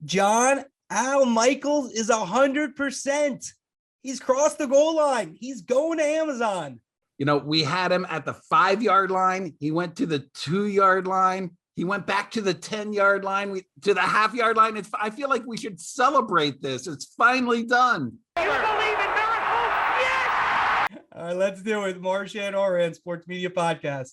John, Al Michaels is 100%. He's crossed the goal line. He's going to Amazon. You know, we had him at the 5-yard line. He went to the 2-yard line. He went back to the 10-yard line, to the half-yard line. I feel like we should celebrate this. It's finally done. You believe in miracles? Yes! All right, let's do it. Marchand Ourand, Sports Media Podcast.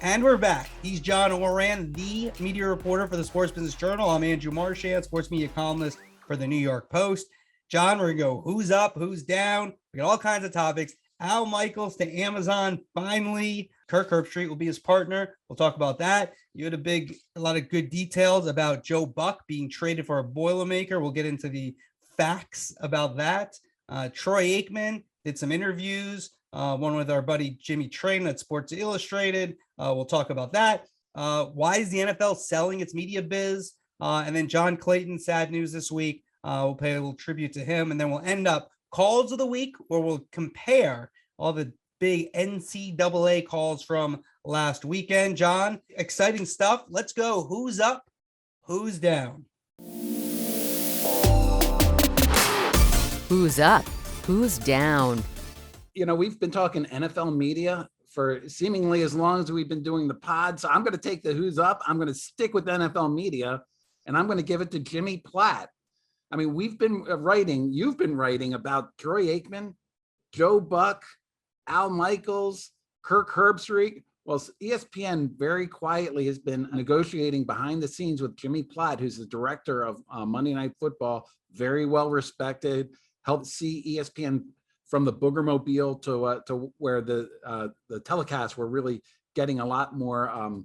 And we're back. He's John Ourand, the media reporter for the Sports Business Journal. I'm Andrew Marchand, sports media columnist for the New York Post. John, we're going to go who's up, who's down. We got all kinds of topics. Al Michaels to Amazon, finally. Kirk Herbstreit will be his partner. We'll talk about that. You had a lot of good details about Joe Buck being traded for a Boilermaker. We'll get into the facts about that. Troy Aikman did some interviews. One with our buddy Jimmy Train at Sports Illustrated. We'll talk about that. Why is the NFL selling its media biz? And then John Clayton, sad news this week. We'll pay a little tribute to him. And then we'll end up calls of the week where we'll compare all the big NCAA calls from last weekend. John, exciting stuff. Let's go. Who's up? Who's down? Who's up? Who's down? You know, we've been talking NFL media for seemingly as long as we've been doing the pod. So I'm going to take the who's up. I'm going to stick with NFL media, and I'm going to give it to Jimmy Platt. I mean, you've been writing about Troy Aikman, Joe Buck, Al Michaels, Kirk Herbstreit. Well, ESPN very quietly has been negotiating behind the scenes with Jimmy Platt, who's the director of Monday Night Football, very well respected, helped see ESPN from the Boogermobile to where the telecasts were really getting a lot more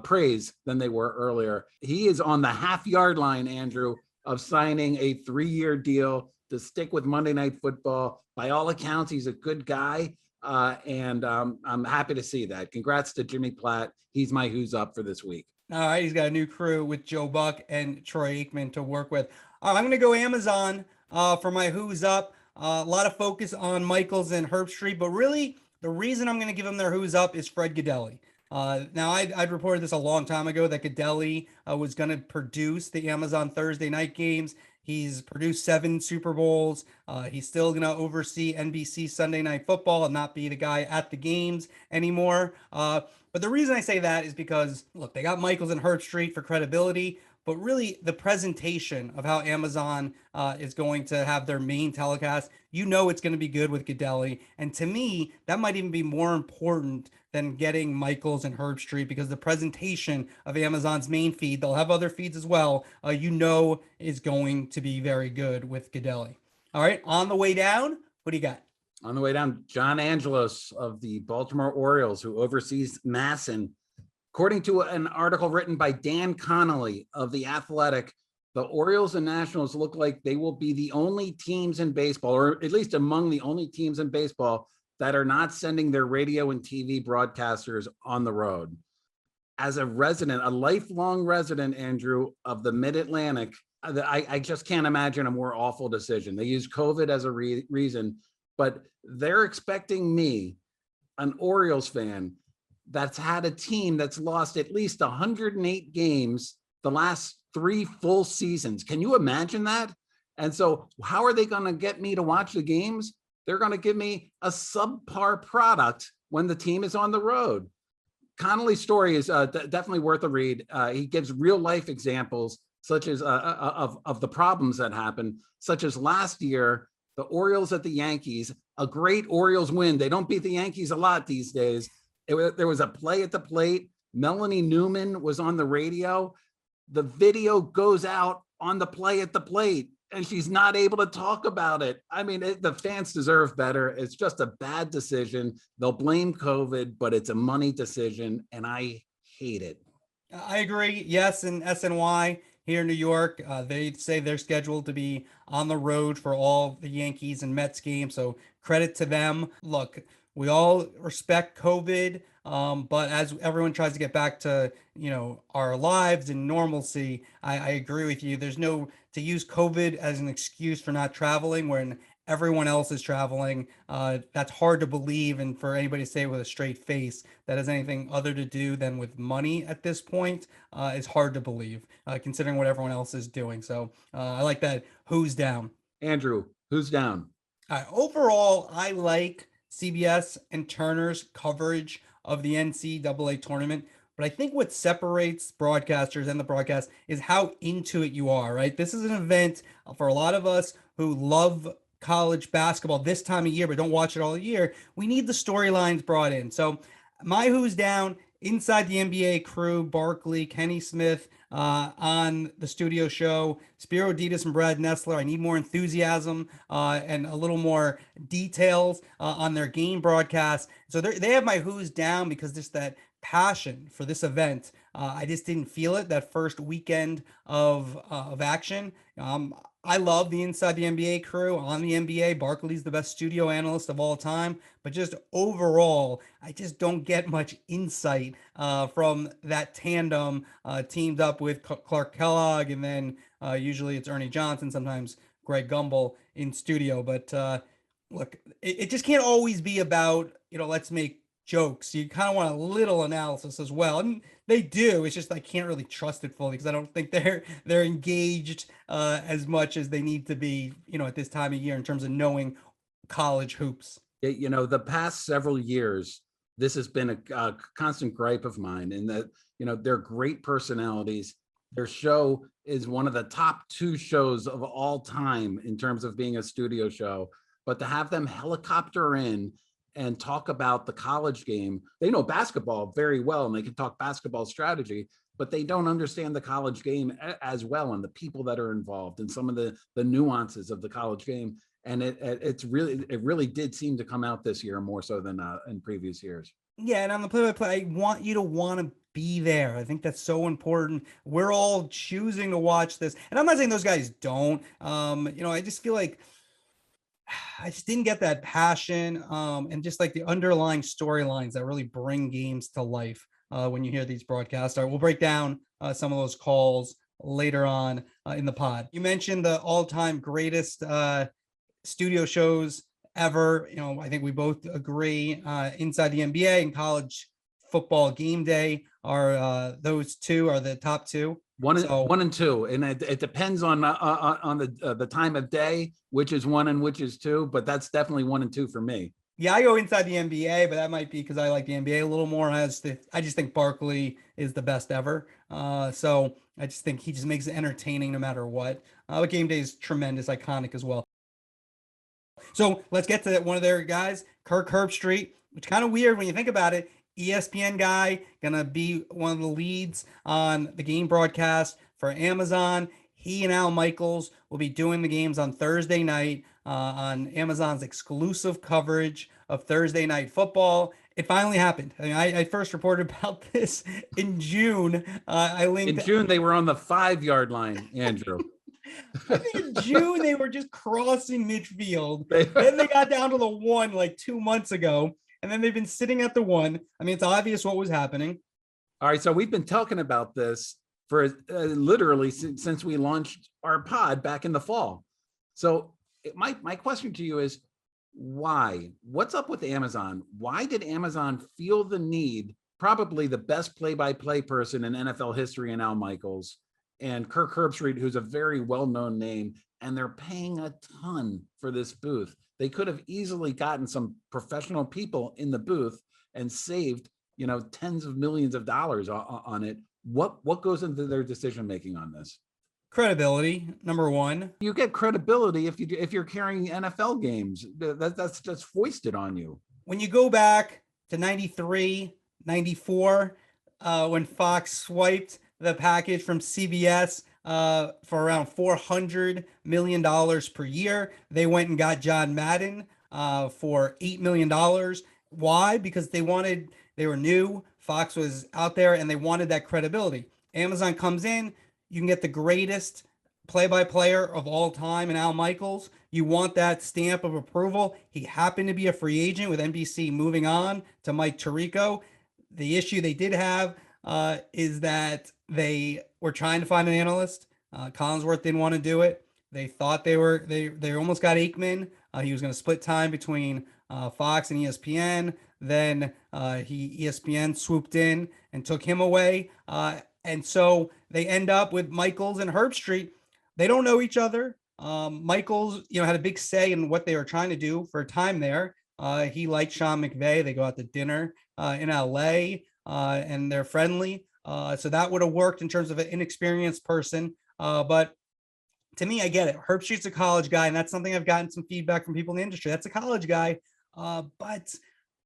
praise than they were earlier. He is on the half-yard line, Andrew, of signing a 3-year deal to stick with Monday Night Football. By all accounts, he's a good guy, and I'm happy to see that. Congrats to Jimmy Platt. He's my who's up for this week. All right, he's got a new crew with Joe Buck and Troy Aikman to work with. I'm going to go Amazon for my who's up. A lot of focus on Michaels and Herbstreit, but really the reason I'm going to give them their who's up is Fred Gaudelli. Now, I'd reported this a long time ago that Gaudelli was going to produce the Amazon Thursday night games. He's produced 7 Super Bowls. He's still going to oversee NBC Sunday Night Football and not be the guy at the games anymore. But the reason I say that is because, look, they got Michaels and Herbstreit for credibility, but really the presentation of how Amazon is going to have their main telecast, it's going to be good with Gaudelli. And to me, that might even be more important than getting Michaels and Herbstreit, because the presentation of Amazon's main feed, they'll have other feeds as well, is going to be very good with Gaudelli. All right, on the way down, what do you got? On the way down, John Angelos of the Baltimore Orioles, who oversees Masson. According to an article written by Dan Connolly of The Athletic, the Orioles and Nationals look like they will be the only teams in baseball, or at least among the only teams in baseball, that are not sending their radio and TV broadcasters on the road. As a lifelong resident, Andrew, of the Mid-Atlantic, I just can't imagine a more awful decision. They use COVID as a reason, but they're expecting me, an Orioles fan, that's had a team that's lost at least 108 games the last 3 full seasons. Can you imagine that? And so how are they going to get me to watch the games? They're going to give me a subpar product when the team is on the road. Connolly's story is definitely worth a read. He gives real life examples such as of the problems that happen, such as last year, the Orioles at the Yankees, a great Orioles win. They don't beat the Yankees a lot these days. There was a play at the plate. Melanie Newman was on the radio. The video goes out on the play at the plate, and she's not able to talk about it. I mean, the fans deserve better. It's just a bad decision. They'll blame COVID, but it's a money decision, and I hate it. I agree. Yes, in SNY here in New York, they say they're scheduled to be on the road for all the Yankees and Mets games, so credit to them. Look, we all respect COVID, but as everyone tries to get back to, our lives and normalcy, I agree with you. There's no to use COVID as an excuse for not traveling when everyone else is traveling. That's hard to believe. And for anybody to say with a straight face that has anything other to do than with money at this point is hard to believe, considering what everyone else is doing. So I like that. Who's down? Andrew, who's down? Overall, I like CBS and Turner's coverage of the NCAA tournament. But I think what separates broadcasters and the broadcast is how into it you are, right? This is an event for a lot of us who love college basketball this time of year, but don't watch it all year. We need the storylines brought in. So my who's down inside the NBA crew, Barkley, Kenny Smith, on the studio show, Spero Dedes and Brad NESSLER. I need more enthusiasm and a little more details on their game broadcast. So they have my who's down because just that passion for this event. I just didn't feel it that first weekend of action. I love the Inside the NBA crew on the NBA. Barkley's the best studio analyst of all time, but just overall, I just don't get much insight from that tandem teamed up with Clark Kellogg, and then usually it's Ernie Johnson, sometimes Greg Gumbel in studio. But look, it just can't always be about, let's make jokes. You kind of want a little analysis as well, and they do. It's just I can't really trust it fully because I don't think they're engaged as much as they need to be, at this time of year in terms of knowing college hoops. The past several years, this has been a constant gripe of mine, in that they're great personalities. Their show is one of the top 2 shows of all time in terms of being a studio show, but to have them helicopter in and talk about the college game. They know basketball very well and they can talk basketball strategy, but they don't understand the college game as well and the people that are involved and some of the nuances of the college game. And it really did seem to come out this year more so than in previous years. Yeah, and on the play-by-play, I want you to want to be there. I think that's so important. We're all choosing to watch this, and I'm not saying those guys don't. I just feel like I just didn't get that passion and just like the underlying storylines that really bring games to life when you hear these broadcasts. All right, we'll break down some of those calls later on in the pod. You mentioned the all-time greatest studio shows ever. I think we both agree inside the NBA and college football game day are those two are the top 2. One and two, and it depends on the time of day, which is 1 and which is 2, but that's definitely 1 and 2 for me. Yeah, I go inside the NBA, but that might be because I like the NBA a little more. I just think Barkley is the best ever. So I just think he just makes it entertaining no matter what. But game day is tremendous, iconic as well. So let's get to one of their guys, Kirk Herbstreit, which kind of weird when you think about it. ESPN guy, gonna be one of the leads on the game broadcast for Amazon. He and Al Michaels will be doing the games on Thursday night on Amazon's exclusive coverage of Thursday Night Football. It finally happened. I mean, I first reported about this in June. I linked in June. They were on the 5-yard line, Andrew. I think in June they were just crossing midfield. Then they got down to the 1 like 2 months ago. And then they've been sitting at the 1. I mean, it's obvious what was happening. All right. So we've been talking about this for literally since we launched our pod back in the fall. So my question to you is, why? What's up with Amazon? Why did Amazon feel the need, probably the best play-by-play person in NFL history in Al Michaels and Kirk Herbstreit, who's a very well-known name, and they're paying a ton for this booth? They could have easily gotten some professional people in the booth and saved, tens of millions of dollars on it. What goes into their decision making on this? Credibility, number 1. You get credibility if you're carrying NFL games. That's just foisted on you. When you go back to 93, 94, when Fox swiped the package from CBS for around $400 million per year. They went and got John Madden for $8 million. Why? Because they were new. Fox was out there and they wanted that credibility. Amazon comes in, you can get the greatest play-by-player of all time in Al Michaels. You want that stamp of approval. He happened to be a free agent with NBC moving on to Mike Tirico. The issue they did have is that they were trying to find an analyst. Collinsworth didn't want to do it. They thought they almost got AIKMAN He was going to split time between Fox and ESPN. Then ESPN swooped in and took him away. And so they end up with Michaels and Herbstreit. They don't know each other. Michaels, had a big say in what they were trying to do for a time there. He liked Sean McVay. They go out to dinner in LA and they're friendly. So that would have worked in terms of an inexperienced person. But to me, I get it. Herbstreit's a college guy, and that's something I've gotten some feedback from people in the industry. That's a college guy, but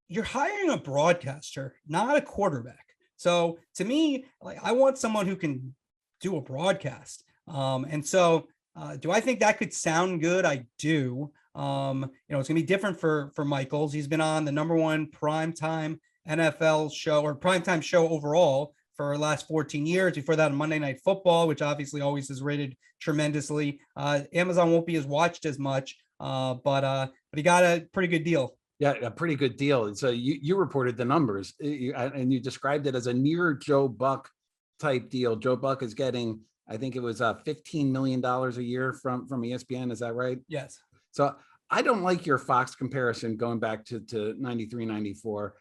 you're hiring a broadcaster, not a quarterback. So to me, like, I want someone who can do a broadcast. And so do I think that could sound good? I do. It's going to be different for Michaels. He's been on the #1 primetime NFL show, or primetime show overall, for the last 14 years. Before that, on Monday Night Football, which obviously always is rated tremendously. Amazon won't be as watched as much, but he got a pretty good deal. Yeah, a pretty good deal. So you reported the numbers, and you described it as a near Joe Buck type deal. Joe Buck is getting, I think it was $15 million a year from ESPN. Is that right? Yes. So I don't like your Fox comparison going back to 93, 94,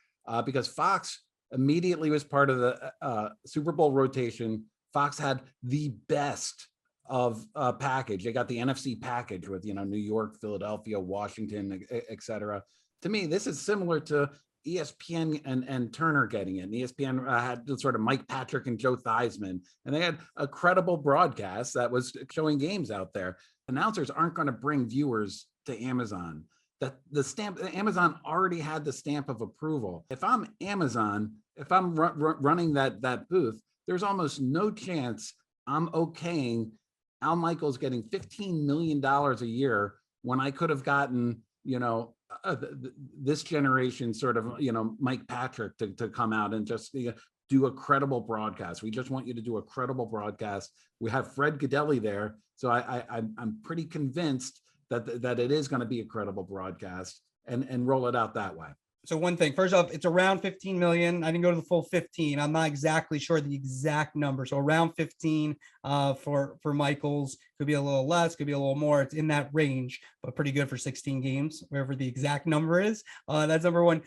because Fox immediately was part of the Super Bowl rotation. Fox had the best of package. They got the NFC package with, New York, Philadelphia, Washington, et cetera. To me, this is similar to ESPN and Turner getting it. And ESPN had sort of Mike Patrick and Joe Theismann, and they had a credible broadcast that was showing games out there. Announcers aren't going to bring viewers to Amazon. That the stamp, Amazon already had the stamp of approval. If I'm Amazon, if I'm running that booth, there's almost no chance I'm okaying Al Michaels getting $15 million a year when I could have gotten, this generation sort of, Mike Patrick to come out and just do a credible broadcast. We just want you to do a credible broadcast. We have Fred Godelli there. So I'm pretty convinced that it is going to be a credible broadcast and roll it out that way. So one thing, first off, it's around 15 million. I didn't go to the full 15. I'm not exactly sure the exact number. So around 15 for Michaels. Could be a little less, could be a little more. It's in that range, but pretty good for 16 games, wherever the exact number is. That's number one.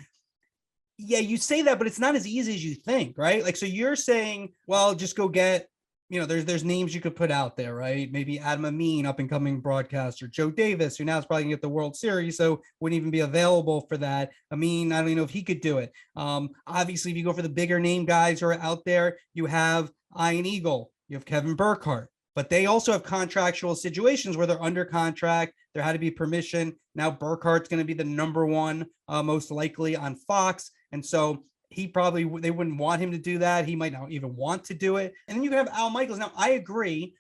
Yeah, you say that, but it's not as easy as you think, right? Like, so you're saying, well, just go get, there's names you could put out there, right? Maybe Adam Amin, up and coming broadcaster, Joe Davis, who now is probably gonna get the World Series, so wouldn't even be available for that. I don't even know if he could do it. Obviously, if you go for the bigger name guys who are out there, you have Ian Eagle, you have Kevin Burkhardt, but they also have contractual situations where they're under contract. There had to be permission. Now Burkhardt's going to be the #1 most likely on Fox, and so they wouldn't want him to do that. He might not even want to do it. And then you have Al Michaels. Now, I agree,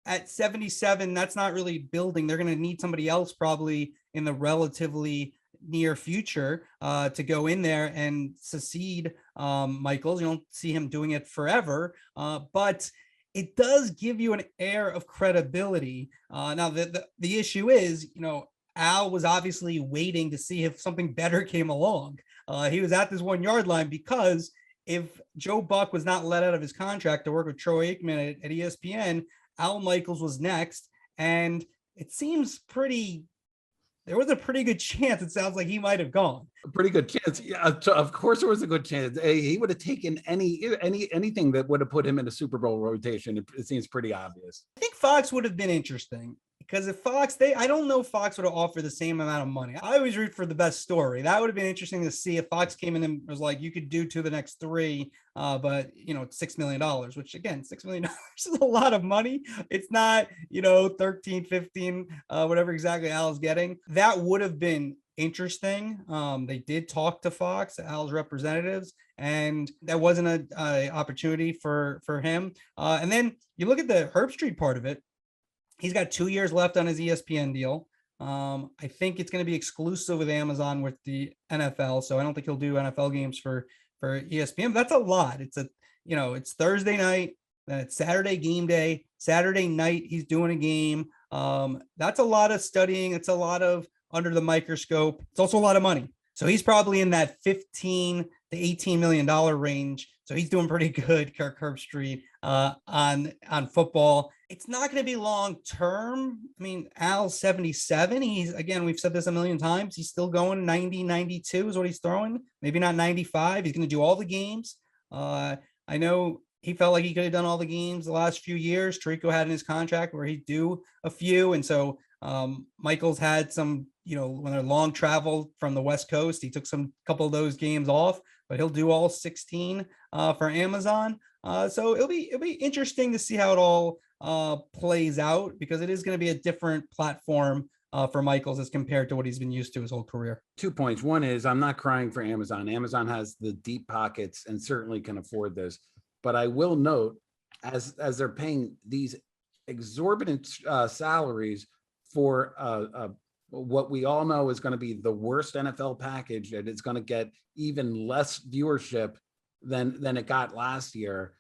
at 77, that's not really building. They're going to need somebody else probably in the relatively near future to go in there and succeed Michaels. You don't see him doing it forever, but it does give you an air of credibility. Now, the issue is, Al was obviously waiting to see if something better came along. He was at this 1 yard line because if Joe Buck was not let out of his contract to work with Troy Aikman at ESPN, Al Michaels was next. And it seems there was a pretty good chance. It sounds like he might have gone. A pretty good chance. Yeah, of course there was a good chance. He would have taken anything that would have put him in a Super Bowl rotation. It seems pretty obvious. I think Fox would have been interesting. Because if Fox, I don't know if Fox would have offered the same amount of money. I always root for the best story. That would have been interesting to see if Fox came in and was like, you could do 2 the next 3, but it's $6 million, which again, $6 million is a lot of money. It's not, 13, 15, whatever exactly Al's getting. That would have been interesting. They did talk to Fox, Al's representatives, and that wasn't an opportunity for him. And then you look at the Herbstreit part of it. He's got 2 years left on his ESPN deal. I think it's going to be exclusive with Amazon with the NFL. So I don't think he'll do NFL games for ESPN. But that's a lot. It's Thursday night, then it's Saturday game day. Saturday night, he's doing a game. That's a lot of studying. It's a lot of under the microscope. It's also a lot of money. So he's probably in that $15 to $18 million range. So he's doing pretty good, Kirk Herbstreit, on football. it's not going to be long term. I mean, Al's 77. He's, again, we've said this a million times. He's still going 90, 92 is what he's throwing. Maybe not 95. He's going to do all the games. I know he felt like he could have done all the games the last few years. Tirico had in his contract where he'd do a few. And so Michaels had some, when they're long travel from the West Coast, he took some couple of those games off, but he'll do all 16 for Amazon. So it'll be interesting to see how it all plays out, because it is going to be a different platform for Michaels as compared to what he's been used to his whole career. 2 points. One is, I'm not crying for Amazon. Amazon has the deep pockets and certainly can afford this. But I will note, as they're paying these exorbitant salaries for what we all know is going to be the worst NFL package, and it's going to get even less viewership than it got last year.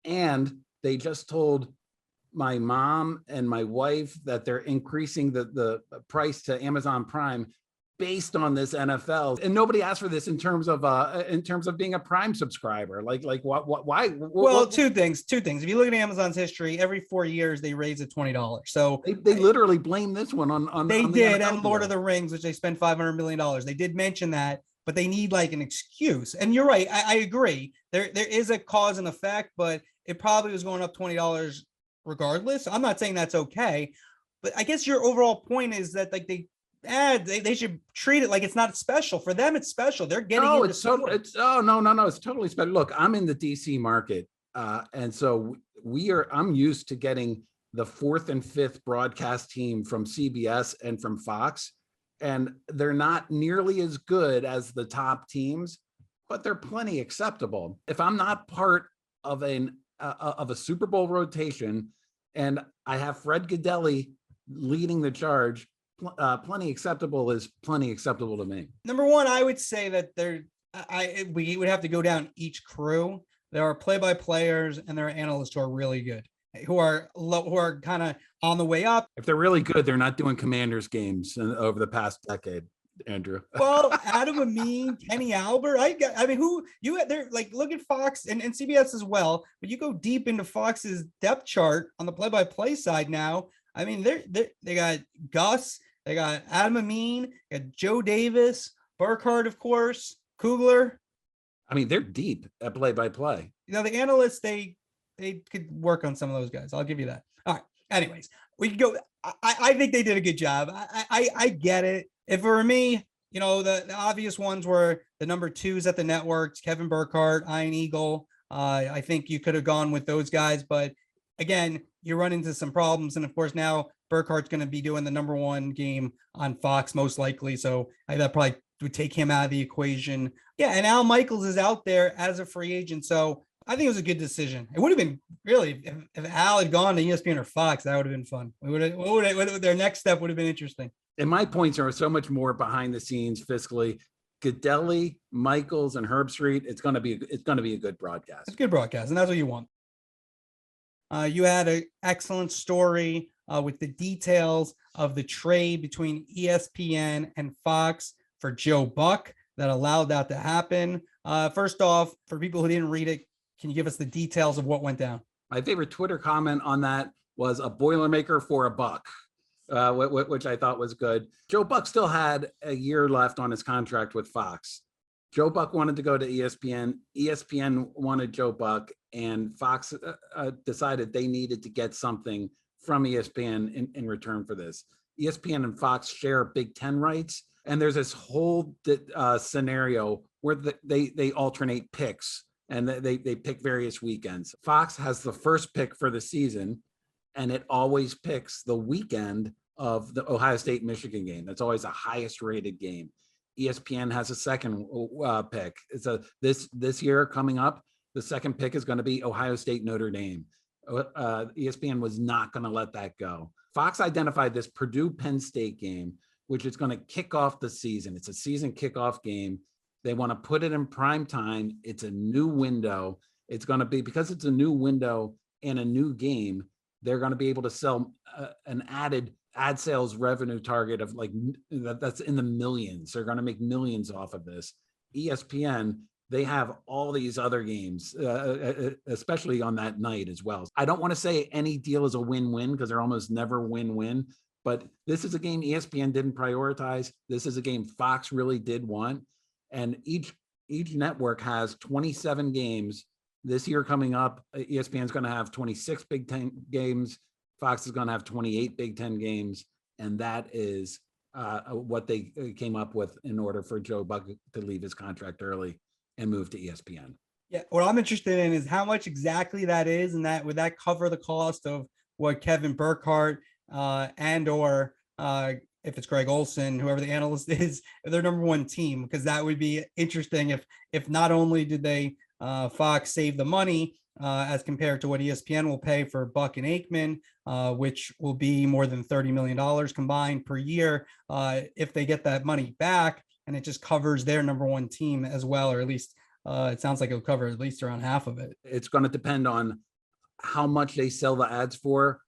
And they just told my mom and my wife that they're increasing the price to Amazon Prime based on this NFL, and nobody asked for this in terms of being a Prime subscriber. Like why? Well, two things. If you look at Amazon's history, every 4 years they raise it $20. So they literally blame this one on they on did, the and Lord of the Rings, which they spent $500 million. They did mention that, but they need like an excuse. And you're right, I agree. There is a cause and effect, but it probably was going up $20 regardless. I'm not saying that's okay, but I guess your overall point is that like they should treat it like it's not special. For them, it's special. They're getting no, into it's totally, it's totally special. Look, I'm in the DC market, and so I'm used to getting the 4th and 5th broadcast team from CBS and from Fox, and they're not nearly as good as the top teams, but they're plenty acceptable. If I'm not part of a Super Bowl rotation and I have Fred Gaudelli leading the charge, plenty acceptable is plenty acceptable to me. Number one, I would say that we would have to go down each crew. There are play-by-players and there are analysts who are really good, who are kind of on the way up. If they're really good, they're not doing Commanders games over the past decade, Andrew. Well, Adam Amin, Kenny Albert. I mean, who you had there? Like, look at Fox and CBS as well. But you go deep into Fox's depth chart on the play-by-play side now. I mean, they got Gus, they got Adam Amin, they got Joe Davis, Burkhardt, of course, Kugler. I mean, they're deep at play-by-play. The analysts, they could work on some of those guys. I'll give you that. All right. Anyways, we could go. I think they did a good job. I get it. If it were me, the obvious ones were the number 2s at the networks, Kevin Burkhardt, Ian Eagle. I think you could have gone with those guys, but again, you run into some problems. And of course, now Burkhardt's going to be doing the number 1 game on Fox, most likely. So that probably would take him out of the equation. Yeah. And Al Michaels is out there as a free agent. So I think it was a good decision. It would have been really, if Al had gone to ESPN or Fox, that would have been fun. Their next step would have been interesting. And my points are so much more behind the scenes fiscally. Gaudelli, Michaels, and Herbstreit. It's going to be a good broadcast. It's a good broadcast, and that's what you want. You had an excellent story with the details of the trade between ESPN and Fox for Joe Buck that allowed that to happen. First off, for people who didn't read it, can you give us the details of what went down? My favorite Twitter comment on that was a Boilermaker for a buck, which I thought was good. Joe Buck still had a year left on his contract with Fox. Joe Buck wanted to go to ESPN. ESPN wanted Joe Buck, and Fox decided they needed to get something from ESPN in return for this. ESPN and Fox share Big Ten rights, and there's this whole scenario where they alternate picks, and they pick various weekends. Fox has the first pick for the season, and it always picks the weekend of the Ohio State-Michigan game. That's always the highest rated game. ESPN has a second pick. It's this year coming up, the second pick is going to be Ohio State Notre Dame. ESPN was not going to let that go. Fox identified this Purdue Penn State game, which is going to kick off the season. It's a season kickoff game. They want to put it in prime time. It's a new window. It's going to be, because it's a new window and a new game, they're going to be able to sell an added ad sales revenue target of that's in the millions. They're going to make millions off of this. ESPN, they have all these other games, especially on that night as well. I don't want to say any deal is a win-win because they're almost never win-win, but this is a game ESPN didn't prioritize. This is a game Fox really did want. And each network has 27 games this year coming up. ESPN is going to have 26 Big Ten games. Fox is going to have 28 Big Ten games. And that is what they came up with in order for Joe Buck to leave his contract early and move to ESPN. Yeah, what I'm interested in is how much exactly that is, and that would that cover the cost of what Kevin Burkhardt and or if it's Greg Olson, whoever the analyst is, their number one team, because that would be interesting if not only did they Fox save the money as compared to what ESPN will pay for Buck and Aikman, which will be more than $30 million combined per year. If they get that money back, and it just covers their number one team as well, or at least it sounds like it'll cover at least around half of it. It's going to depend on how much they sell the ads for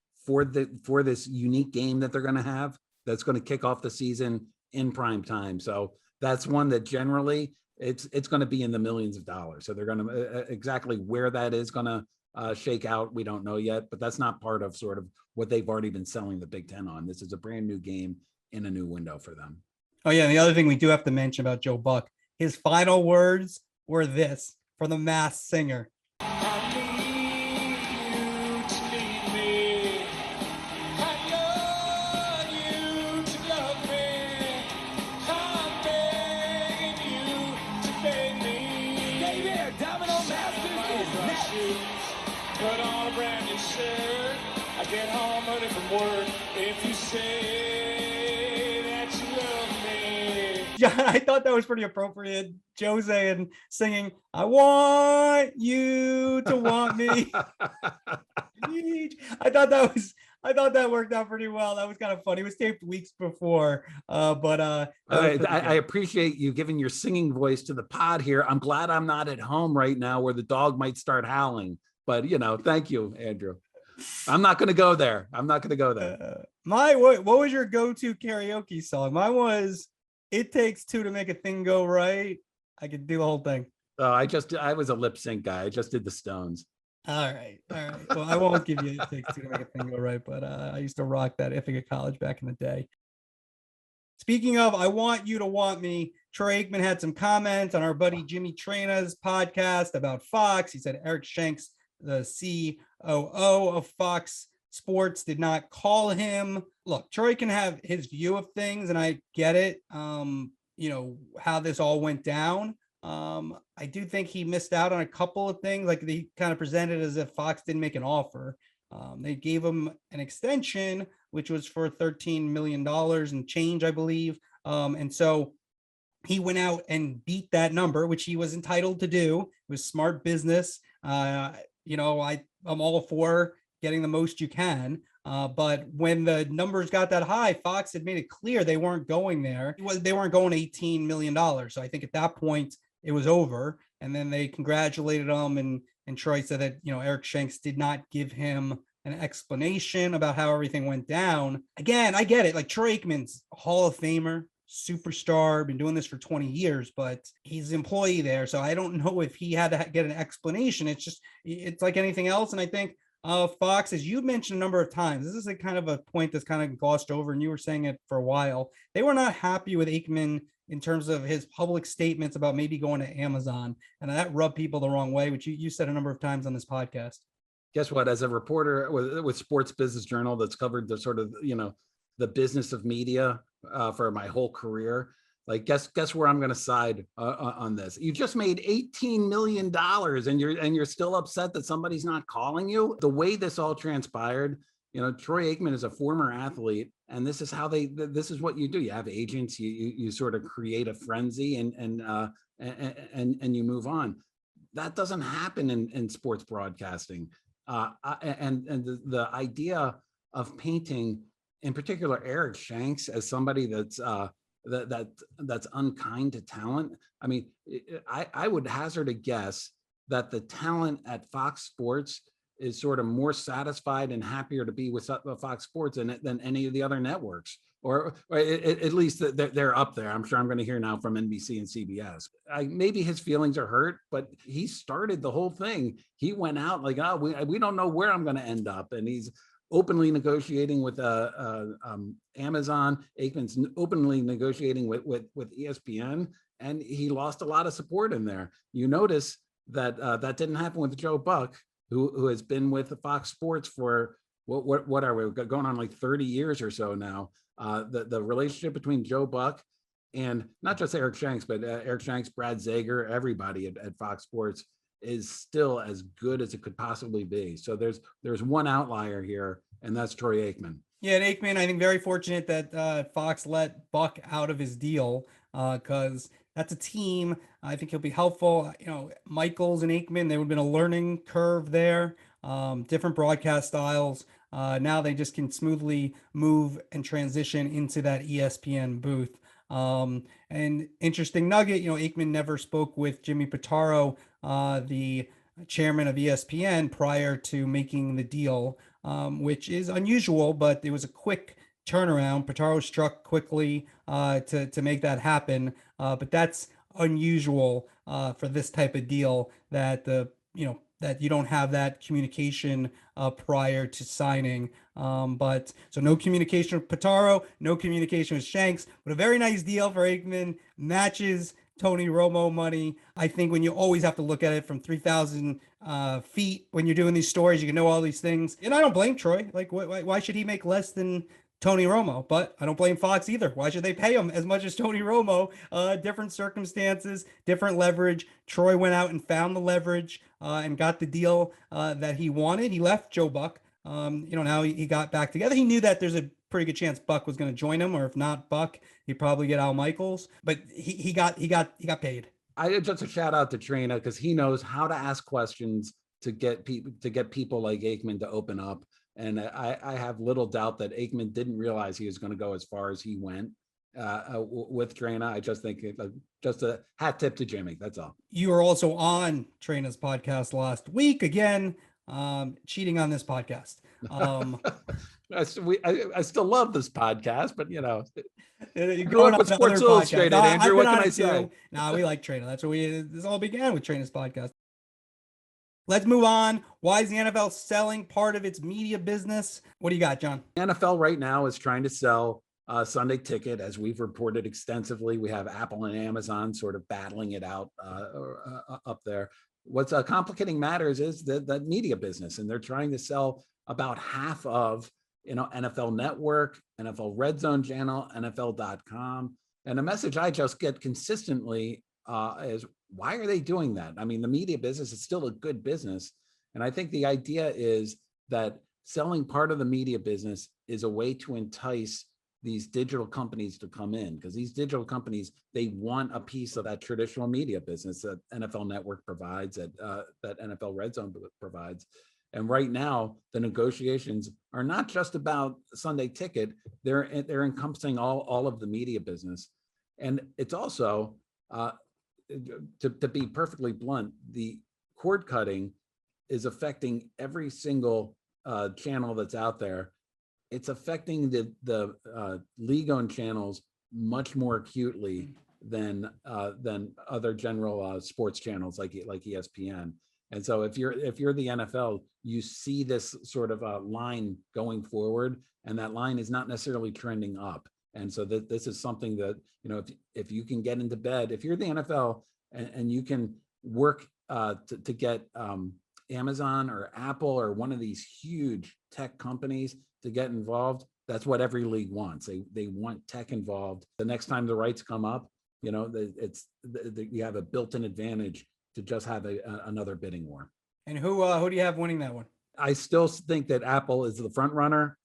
this unique game that they're going to have. That's going to kick off the season in prime time. So that's one that generally it's going to be in the millions of dollars. So they're going to exactly where that is going to shake out. We don't know yet, but that's not part of sort of what they've already been selling the Big Ten on. This is a brand new game in a new window for them. Oh yeah, and the other thing we do have to mention about Joe Buck, his final words were this from the Masked Singer. Put on a brand new shirt. I get home early from work. If you say that you love me. John, I thought that was pretty appropriate. Joe saying, singing, I want you to want me. I thought that worked out pretty well. That was kind of funny. It was taped weeks before, but I appreciate you giving your singing voice to the pod here. I'm glad I'm not at home right now where the dog might start howling. But thank you, Andrew. I'm not going to go there. What was your go-to karaoke song? Mine was "It Takes Two to Make a Thing Go Right." I could do the whole thing. I was a lip sync guy. I just did the Stones. All right. Well, I won't give you "It Takes Two to Make a Thing Go Right," but I used to rock that Ithaca College back in the day. Speaking of, I want you to want me. Troy Aikman had some comments on our buddy Jimmy Traina's podcast about Fox. He said Eric Shanks, the COO of Fox Sports, did not call him. Look, Troy can have his view of things, and I get it. How this all went down. I do think he missed out on a couple of things. Like, they kind of presented as if Fox didn't make an offer. They gave him an extension, which was for $13 million and change, I believe. And so he went out and beat that number, which he was entitled to do. It was smart business. I'm all for getting the most you can. But when the numbers got that high, Fox had made it clear they weren't going there. They weren't going $18 million. So I think at that point it was over. And then they congratulated him. And Troy said that, Eric Shanks did not give him an explanation about how everything went down. Again, I get it. Like, Troy Aikman's a Hall of Famer, superstar, been doing this for 20 years, but he's an employee there. So I don't know if he had to get an explanation. It's like anything else. And I think Fox, as you mentioned a number of times, this is a kind of a point that's kind of glossed over, and you were saying it for a while. They were not happy with Aikman in terms of his public statements about maybe going to Amazon. And that rubbed people the wrong way, which you said a number of times on this podcast. Guess what? As a reporter with Sports Business Journal that's covered the sort of, the business of media for my whole career, like, guess where I'm going to side on this. You just made $18 million and you're still upset that somebody's not calling you. The way this all transpired, Troy Aikman is a former athlete, and this is how this is what you do. You have agents, you sort of create a frenzy and you move on. That doesn't happen in sports broadcasting. And the idea of painting, in particular, Eric Shanks as somebody that's unkind to talent. I mean, I would hazard a guess that the talent at Fox Sports is sort of more satisfied and happier to be with Fox Sports than any of the other networks, or at least they're up there. I'm sure I'm going to hear now from NBC and CBS. Maybe his feelings are hurt, but he started the whole thing. He went out like, oh, we don't know where I'm going to end up, and he's openly negotiating with Amazon. Aikman's openly negotiating with ESPN, and he lost a lot of support in there. You notice that that didn't happen with Joe Buck, who has been with Fox Sports for what are we going on like 30 years or so now. The relationship between Joe Buck and not just Eric Shanks, but Eric Shanks, Brad Zager, everybody at Fox Sports is still as good as it could possibly be. So there's one outlier here, and that's Troy Aikman. Yeah, and Aikman, I think very fortunate that Fox let Buck out of his deal, because that's a team. I think he'll be helpful. You know, Michaels and Aikman, there would have been a learning curve there, different broadcast styles. Now they just can smoothly move and transition into that ESPN booth. And interesting nugget, you know, Aikman never spoke with Jimmy Pitaro, the chairman of ESPN, prior to making the deal, which is unusual, but it was a quick turnaround. Pitaro struck quickly to make that happen, but that's unusual for this type of deal, that that you don't have that communication prior to signing. But so no communication with Pitaro, no communication with Shanks, but a very nice deal for Aikman. Matches Tony Romo money. I think when you always have to look at it from 3,000 feet when you're doing these stories, you can know all these things. And I don't blame Troy. Like, why should he make less than Tony Romo? But I don't blame Fox either. Why should they pay him as much as Tony Romo? Different circumstances, different leverage. Troy went out and found the leverage and got the deal that he wanted. He left Joe Buck. Now he got back together. He knew that there's a pretty good chance Buck was going to join him, or if not Buck, he'd probably get Al Michaels. But he got paid. I just a shout out to Trina, because he knows how to ask questions to get people like Aikman to open up. And I have little doubt that Aikman didn't realize he was going to go as far as he went with Trina. I just think just a hat tip to Jimmy. That's all. You were also on Trina's podcast last week, again, cheating on this podcast. I still love this podcast, but you're going with Sports Illustrated, Andrew. What can I say? Nah, we like Trina. That's what this all began with, Trina's podcast. Let's move on. Why is the NFL selling part of its media business? What do you got, John? The NFL right now is trying to sell Sunday Ticket, as we've reported extensively. We have Apple and Amazon sort of battling it out up there. What's complicating matters is the media business, and they're trying to sell about half of NFL Network, NFL Red Zone Channel, NFL.com. And the message I just get consistently is, why are they doing that? I mean, the media business is still a good business. And I think the idea is that selling part of the media business is a way to entice these digital companies to come in, because these digital companies, they want a piece of that traditional media business that NFL Network provides, that NFL Red Zone provides. And right now, the negotiations are not just about Sunday Ticket; they're encompassing all of the media business. And it's also, to be perfectly blunt, the cord cutting is affecting every single channel that's out there. It's affecting the league-owned channels much more acutely than other general sports channels like ESPN. And so if you're the NFL, you see this sort of line going forward, and that line is not necessarily trending up. And so this is something that, if you can get into bed, if you're the NFL and you can work to get Amazon or Apple or one of these huge tech companies to get involved, that's what every league wants. They want tech involved. The next time the rights come up, you have a built-in advantage to just have another bidding war. And who do you have winning that one? I still think that Apple is the front runner.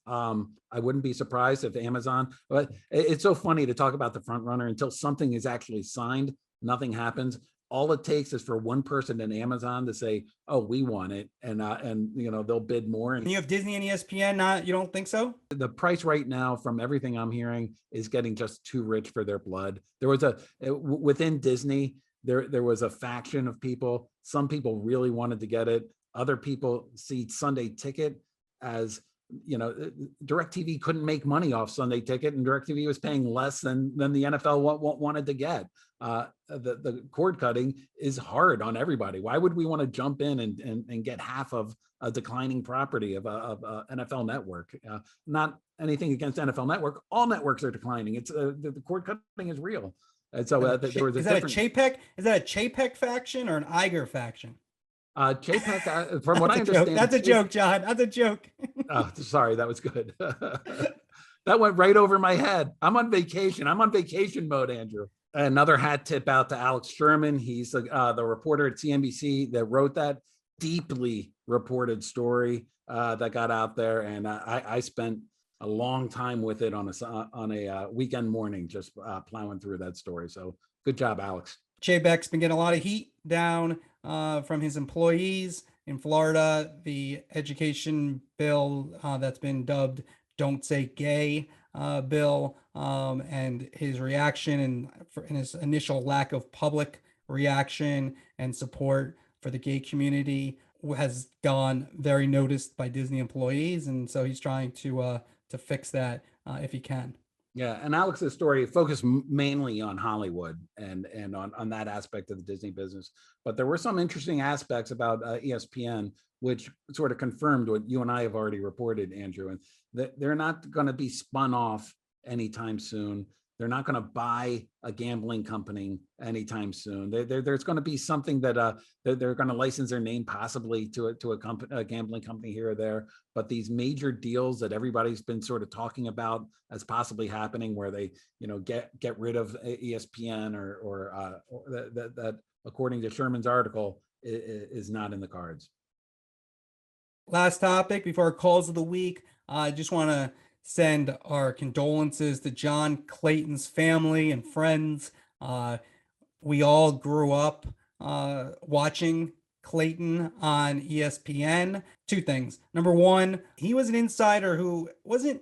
I wouldn't be surprised if Amazon, but it's so funny to talk about the front runner until something is actually signed, nothing happens. All it takes is for one person in Amazon to say, "Oh, we want it," and they'll bid more. And you have Disney and ESPN. You don't think so? The price right now, from everything I'm hearing, is getting just too rich for their blood. There was within Disney, there was a faction of people. Some people really wanted to get it. Other people see Sunday Ticket as, DirecTV couldn't make money off Sunday Ticket, and DirecTV was paying less than the NFL wanted to get. The cord cutting is hard on everybody. Why would we want to jump in and get half of a declining property of a NFL network? Not anything against NFL Network. All networks are declining. It's the cord cutting is real. And so there was is that a Chapek? Is that a Chapek faction or an Iger faction? Chapek, from what I understand, that's a joke, John. That's a joke. Oh, sorry, that was good. That went right over my head. I'm on vacation. I'm on vacation mode, Andrew. Another hat tip out to Alex Sherman. He's the reporter at CNBC that wrote that deeply reported story that got out there, and I spent a long time with it on a weekend morning, just plowing through that story. So good job, Alex. Chapek's been getting a lot of heat down from his employees in Florida. The education bill that's been dubbed "Don't Say Gay" bill, and his reaction and his initial lack of public reaction and support for the gay community has gone very noticed by Disney employees, and so he's trying to fix that if he can. Yeah, and Alex's story focused mainly on Hollywood and on that aspect of the Disney business. But there were some interesting aspects about ESPN, which sort of confirmed what you and I have already reported, Andrew, and that they're not going to be spun off anytime soon. They're not going to buy a gambling company anytime soon. There's going to be something that they're going to license their name possibly to a gambling company here or there. But these major deals that everybody's been sort of talking about as possibly happening, where they get rid of ESPN or that according to Sherman's article is not in the cards. Last topic before our calls of the week. I just want to send our condolences to John Clayton's family and friends. We all grew up watching Clayton on ESPN. Two things. Number one, he was an insider who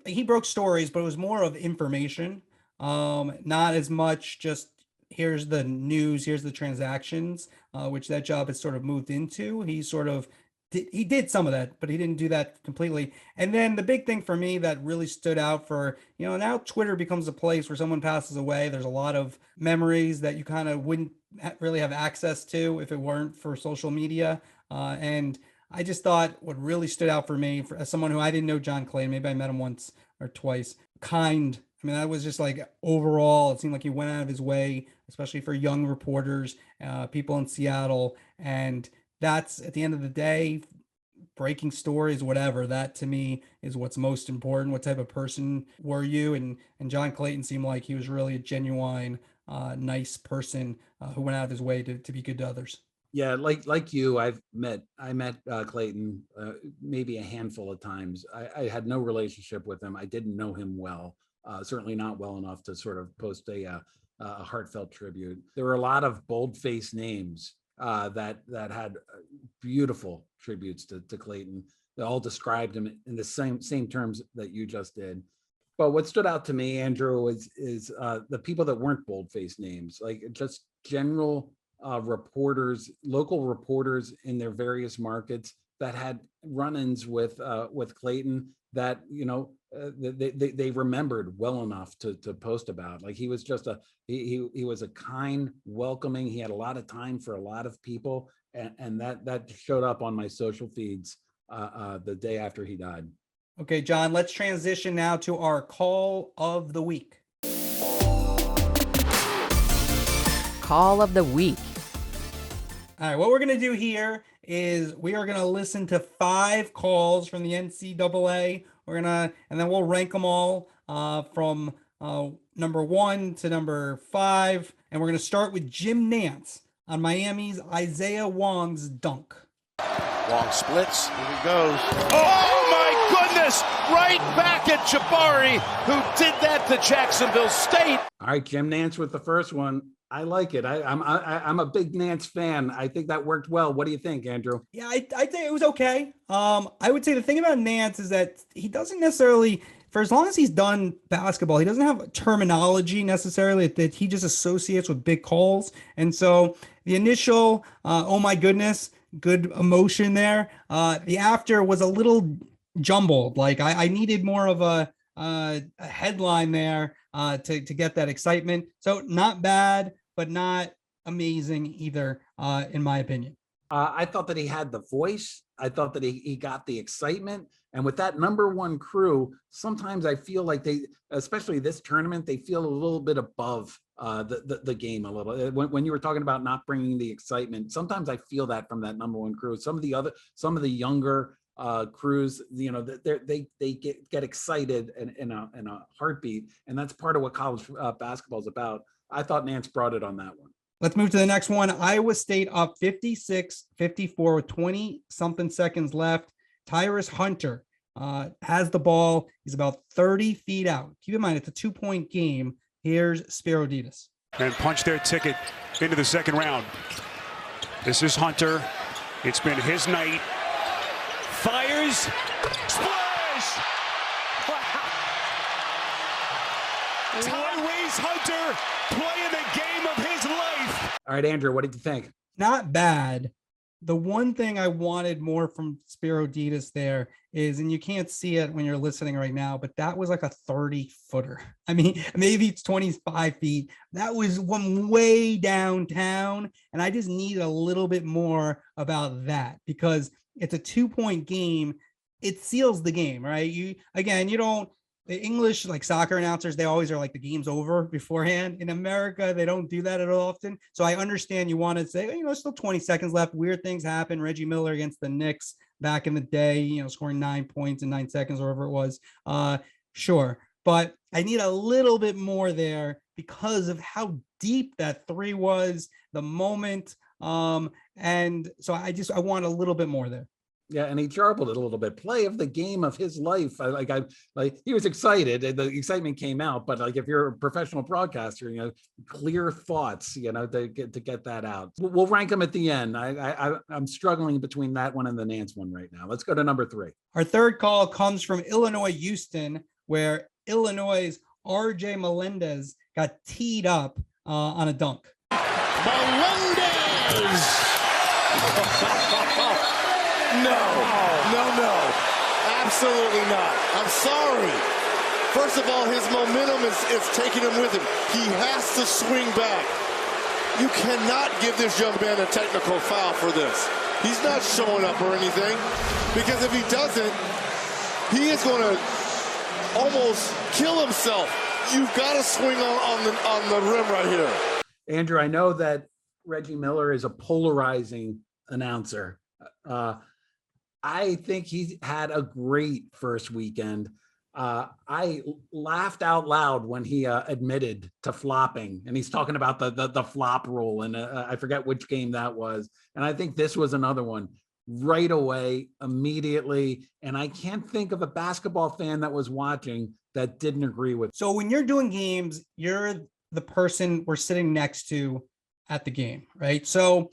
he broke stories, but it was more of information. Not as much just here's the news, here's the transactions, which that job has sort of moved into. He did some of that, but he didn't do that completely. And then the big thing for me that really stood out for, now Twitter becomes a place where someone passes away. There's a lot of memories that you kind of wouldn't really have access to if it weren't for social media. And I just thought what really stood out for me, as someone who I didn't know John Clayton, maybe I met him once or twice, kind. I mean, that was just like overall, it seemed like he went out of his way, especially for young reporters, people in Seattle. And that's, at the end of the day, breaking stories, whatever, that to me is what's most important. What type of person were you? And John Clayton seemed like he was really a genuine, nice person who went out of his way to be good to others. Yeah, like you, I met Clayton maybe a handful of times. I had no relationship with him. I didn't know him well, certainly not well enough to sort of post a heartfelt tribute. There were a lot of bold-faced names that had beautiful tributes to Clayton. They all described him in the same terms that you just did. But what stood out to me, Andrew, is the people that weren't bold-faced names, like just general reporters, local reporters in their various markets that had run-ins with Clayton that they remembered well enough to post about. Like he was just he was a kind, welcoming. He had a lot of time for a lot of people, and that showed up on my social feeds the day after he died. Okay, John, let's transition now to our call of the week. Call of the week. All right, what we're going to do here is we are going to listen to 5 calls from the NCAA. And then we'll rank them all from number 1 to number 5. And we're going to start with Jim Nantz on Miami's ISIAH Wong's dunk. Wong splits. Here he goes. Oh my goodness! Right back at Jabari, who did that to Jacksonville State. All right, Jim Nantz with the first one. I like it. I'm a big Nantz fan. I think that worked well. What do you think, Andrew? Yeah, I think it was okay. I would say the thing about Nantz is that he doesn't necessarily, for as long as he's done basketball, he doesn't have terminology necessarily that he just associates with big calls. And so the initial, oh my goodness, good emotion there. The after was a little jumbled. Like I needed more of a headline there to get that excitement. So not bad, but not amazing either, in my opinion. I thought that he had the voice. I thought that he got the excitement. And with that number one crew, sometimes I feel like they, especially this tournament, they feel a little bit above the game a little. When you were talking about not bringing the excitement, sometimes I feel that from that number one crew. Some of the younger crews, you know, they get excited in a heartbeat, and that's part of what college basketball is about. I thought Nantz brought it on that one. Let's move to the next one. Iowa State up 56-54 with 20-something seconds left. Tyrus Hunter has the ball. He's about 30 feet out. Keep in mind, it's a 2-point game. Here's Spero Dedes. And punch their ticket into the second round. This is Hunter. It's been his night. Fires. Splash! Tyrese Hunter playing the game of his life. All right, Andrew, what did you think? Not bad. The one thing I wanted more from Spero Dedes there is, and you can't see it when you're listening right now, but that was like a 30-footer. I mean, maybe it's 25 feet. That was one way downtown, and I just needed a little bit more about that because it's a 2-point game. It seals the game, right? You don't. The English, like soccer announcers, they always are like the game's over beforehand. In America, they don't do that at all often. So I understand you want to say, still 20 seconds left. Weird things happen. Reggie Miller against the Knicks back in the day, scoring 9 points in 9 seconds, or whatever it was. Sure. But I need a little bit more there because of how deep that three was, the moment. And so I want a little bit more there. Yeah, and he jarbled it a little bit. Play of the game of his life. He was excited, and the excitement came out. But like, if you're a professional broadcaster, clear thoughts, to get that out. We'll rank them at the end. I'm struggling between that one and the Nantz one right now. Let's go to number 3. Our third call comes from Illinois Houston, where Illinois' R.J. Melendez got teed up on a dunk. Melendez! No, absolutely not. I'm sorry. First of all, his momentum is taking him with him. He has to swing back. You cannot give this young man a technical foul for this. He's not showing up or anything, because if he doesn't, he is going to almost kill himself. You've got to swing on the rim right here. Andrew, I know that Reggie Miller is a polarizing announcer. I think he had a great first weekend. I laughed out loud when he admitted to flopping, and he's talking about the flop rule, and I forget which game that was. And I think this was another one right away, immediately. And I can't think of a basketball fan that was watching that didn't agree with. So when you're doing games, you're the person we're sitting next to at the game, right? So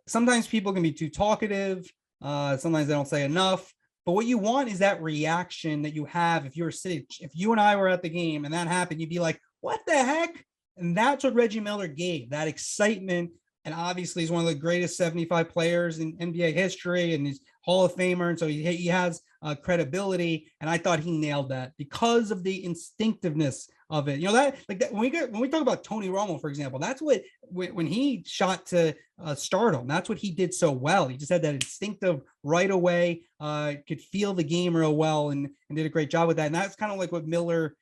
sometimes people can be too talkative. Sometimes they don't say enough, but what you want is that reaction that you have. If you and I were at the game and that happened, you'd be like, what the heck? And that's what Reggie Miller gave, that excitement. And obviously he's one of the greatest 75 players in NBA history, and he's Hall of Famer. And so he has credibility. And I thought he nailed that because of the instinctiveness of it. When we talk about Tony Romo, for example, that's what, when he shot to stardom, that's what he did so well. He just had that instinctive right away, could feel the game real well, and did a great job with that. And that's kind of like what Miller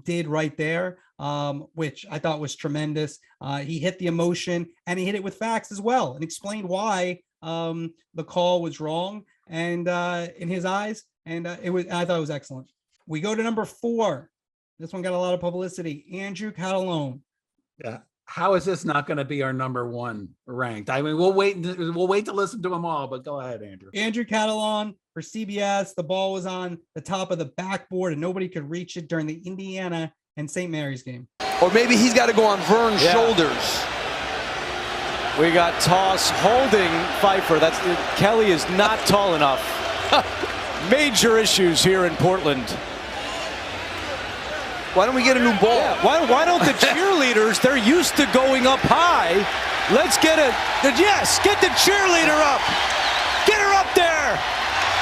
did right there, which I thought was tremendous. He hit the emotion, and he hit it with facts as well, and explained why the call was wrong, and in his eyes, and I thought it was excellent. We go to number 4. This one got a lot of publicity. Andrew Catalon. Yeah. How is this not going to be our number 1 ranked? I mean, we'll wait to listen to them all, but go ahead, Andrew. Andrew Catalon for CBS. The ball was on the top of the backboard and nobody could reach it during the Indiana and St. Mary's game. Or maybe he's got to go on Vern's shoulders. We got toss holding Pfeiffer. Kelly is not tall enough. Major issues here in Portland. Why don't we get a new ball? Yeah, why don't the cheerleaders, they're used to going up high. Let's get it. Yes, get the cheerleader up. Get her up there.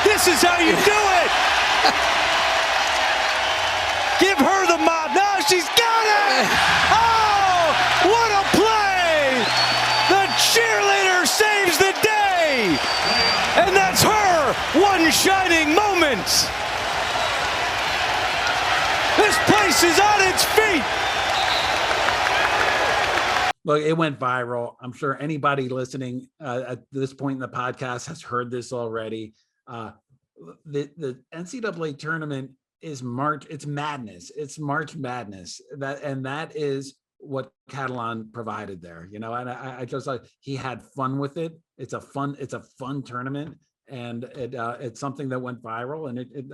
This is how you do it. Give her the mob. No, she's got it. Oh, what a play. The cheerleader saves the day. And that's her one shining moment. This place is on its feet. Look, it went viral. I'm sure anybody listening at this point in the podcast has heard this already. The NCAA tournament is March. It's madness. It's March Madness. That is what Catalan provided there. You know, and I just like he had fun with it. It's a fun tournament, and it's something that went viral. And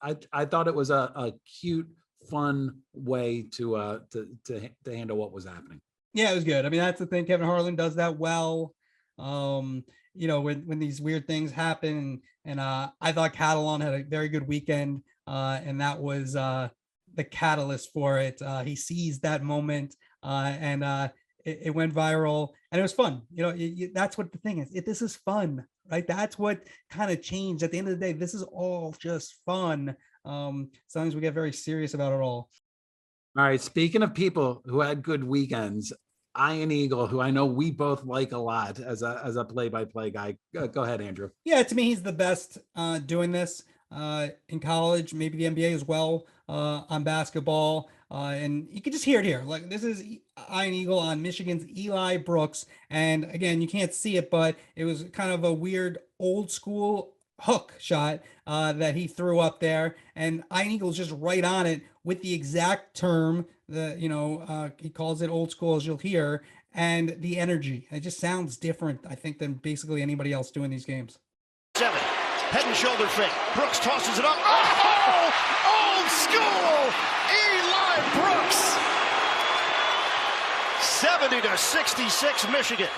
I thought it was a cute, fun way to handle what was happening. Yeah, it was good. I mean, that's the thing. Kevin Harlan does that well. You know, when these weird things happen, and I thought Catalan had a very good weekend, and that was the catalyst for it. He seized that moment, and it went viral, and it was fun. You know, that's what the thing is. This is fun, right? That's what kind of changed. At the end of the day, this is all just fun. Sometimes we get very serious about it all. All right. Speaking of people who had good weekends, Ian Eagle, who I know we both like a lot as a play-by-play guy. Go ahead, Andrew. Yeah, to me, he's the best doing this in college, maybe the NBA as well, on basketball. And you can just hear it here. Like, this is Ian Eagle on Michigan's Eli Brooks. And again, you can't see it, but it was kind of a weird old school hook shot that he threw up there. And Ian Eagle's just right on it with the exact term that, he calls it old school, as you'll hear, and the energy. It just sounds different, I think, than basically anybody else doing these games. 7, head and shoulder fake. Brooks tosses it up. Oh, old school, Eli Brooks. 70-66 Michigan.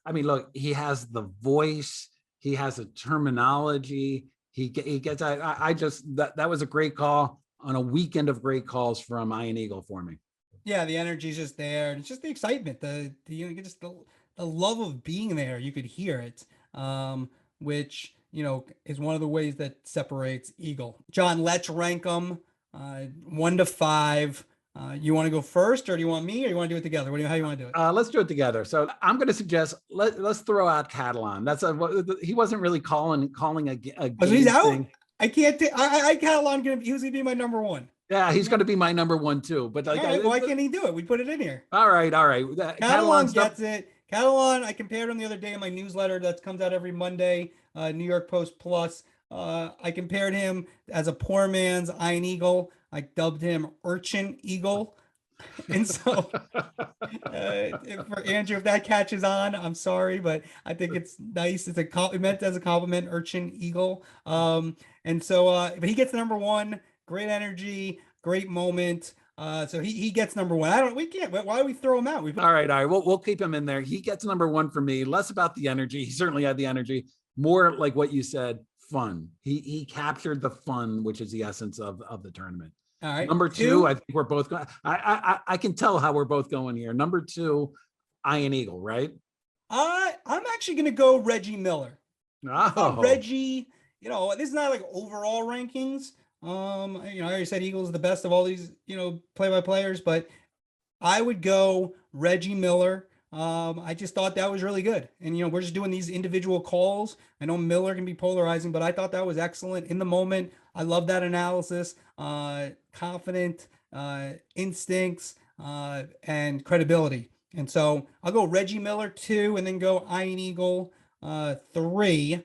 I mean, look, he has the voice. He has a terminology. He gets. That was a great call on a weekend of great calls from Ian Eagle for me. Yeah, the energy's just there. It's just the excitement, the love of being there. You could hear it, which is one of the ways that separates Eagle. John, let's rank them 1 to 5. You want to go first, or do you want me, or you want to do it together? How you want to do it? Let's do it together. So I'm going to suggest let's throw out Catalan. He wasn't really calling a game. He's out. Thing. I can't. Catalan. He was going to be my number 1. Yeah, he's going to be my number 1 too. But why can't he do it? We put it in here. All right. Catalan gets it. Catalan. I compared him the other day in my newsletter that comes out every Monday. New York Post Plus. I compared him as a poor man's Ian Eagle. I dubbed him Urchin Eagle. And so for Andrew, if that catches on, I'm sorry, but I think it's nice. It's meant as a compliment, Urchin Eagle. And so, but he gets number 1, great energy, great moment. So he gets number 1. We can't, why do we throw him out? All right. We'll keep him in there. He gets number 1 for me. Less about the energy. He certainly had the energy. More like what you said, fun. He captured the fun, which is the essence of the tournament. All right. Number 2, I think we're both going. I can tell how we're both going here. Number 2, Ian Eagle, right? I'm actually going to go Reggie Miller. Oh, Reggie. This is not like overall rankings. I already said Eagles is the best of all these, play-by-players, but I would go Reggie Miller. I just thought that was really good. And, we're just doing these individual calls. I know Miller can be polarizing, but I thought that was excellent in the moment. I love that analysis, confident, instincts, and credibility. And so I'll go Reggie Miller 2, and then go Ian Eagle 3,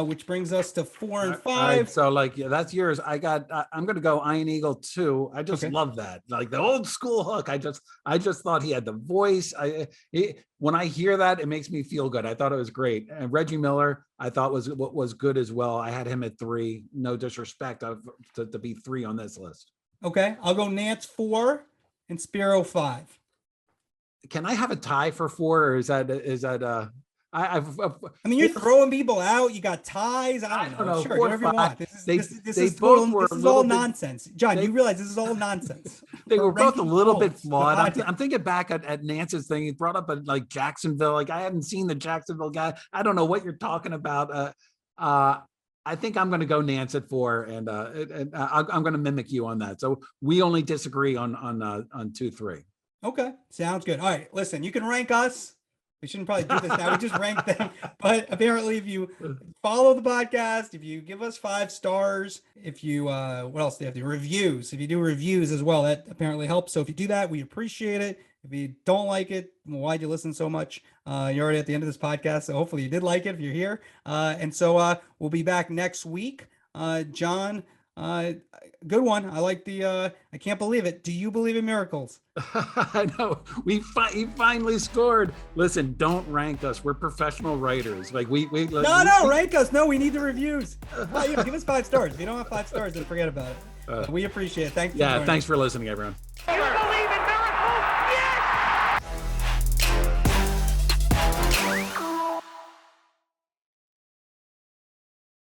which brings us to 4 and 5. All right, so that's yours. I'm going to go Ian Eagle 2. I just love that. Like the old school hook. I just thought he had the voice. When I hear that, it makes me feel good. I thought it was great. And Reggie Miller, I thought was good as well. I had him at 3. No disrespect to be 3 on this list. Okay. I'll go Nantz 4 and Spero 5. Can I have a tie for 4, or is that I mean, you're throwing people out. You got ties. I don't know. Sure, whatever you want. This is all nonsense. John, you realize this is all nonsense. they for were both a ranking little bit polls, the flawed. podcast. I'm thinking back at Nantz's thing. He brought up like Jacksonville. Like I hadn't seen the Jacksonville guy. I don't know what you're talking about. I think I'm going to go Nantz at 4, and I'm going to mimic you on that. So we only disagree on 2, 3. Okay, sounds good. All right, listen, you can rank us. We shouldn't probably do this now. We just rank them. But apparently, if you follow the podcast, if you give us 5 stars, if you, what else do you have to do? Reviews. If you do reviews as well, that apparently helps. So if you do that, we appreciate it. If you don't like it, why'd you listen so much? You're already at the end of this podcast. So hopefully you did like it if you're here. And so we'll be back next week. John, good one. I like the, I can't believe it. Do you believe in miracles? I know he finally scored. Listen, don't rank us. We're professional writers. Like we No, rank us. No, we need the reviews. Give us 5 stars. If you don't have 5 stars, then forget about it. We appreciate it. Thank you. Yeah, thanks for listening, everyone.